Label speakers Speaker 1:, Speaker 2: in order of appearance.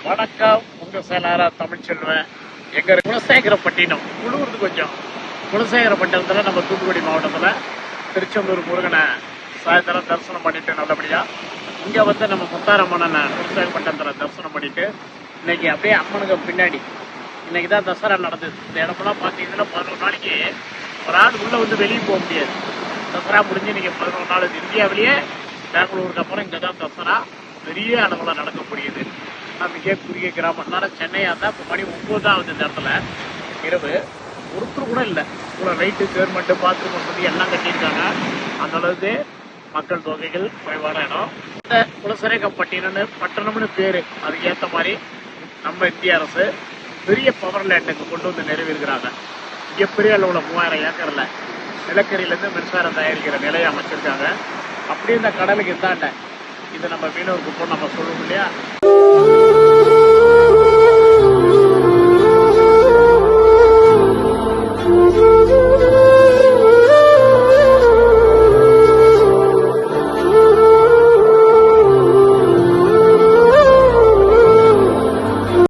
Speaker 1: வணக்கம், உங்க செயலாளர் தமிழ்ச்செல்வன். எங்க குலசேகரப்பட்டினம் குளூர்ந்து கொஞ்சம் குலசேகரப்பட்டினத்துல நம்ம தூத்துக்குடி மாவட்டத்துல திருச்செந்தூர் முருகனை சாயந்தரம் தரிசனம் பண்ணிட்டு நல்லபடியா இங்க வந்து நம்ம முத்தாரம்மனை குலசேகரப்பட்டினத்துல தரிசனம் பண்ணிட்டு இன்னைக்கு அப்படியே அம்மனுக்கு பின்னாடி இன்னைக்கு தான் தசரா நடந்தது. இந்த இடமெல்லாம் பார்த்தீங்கன்னா 11 நாளைக்கு ஒரு ஆள் உள்ள வந்து வெளியே போக முடியாது. தசரா முடிஞ்சு இன்னைக்கு 11 நாள் இந்தியாவிலேயே பெங்களூருக்கு அப்புறம் இங்கே தான் தசரா பெரிய அளவில் நடக்கக்கூடியது. மிக குறுகிய கிராமம்னால சென்னையாக இருந்தால் இப்போ மணி 9 ஆகுது. இந்த இடத்துல இரவு ஒருத்தர் கூட இல்லை. இவ்வளோ லைட்டு கவர்மெண்ட்டு பாத்ரூம் வசதி எல்லாம் கட்டியிருக்காங்க. அந்த அளவுக்கு மக்கள் தொகைகள் குறைவான இடம். இந்த குலசேகரப்பட்டினம்னு பட்டணம்னு பேர், அதுக்கு ஏற்ற மாதிரி நம்ம இந்திய அரசு பெரிய பவர் லேண்டுக்கு கொண்டு வந்து நிறைவேறுகிறாங்க. மிகப்பெரிய அளவில் 3000 ஏக்கரில் நிலக்கரியிலேருந்து மின்சாரம் தயாரிக்கிற நிலையை அமைச்சிருக்காங்க. அப்படியே இந்த கடலுக்கு இந்தாண்ட இது நம்ம மீனவர் குப்பம் நம்ம சொல்லுவோம் இல்லையா,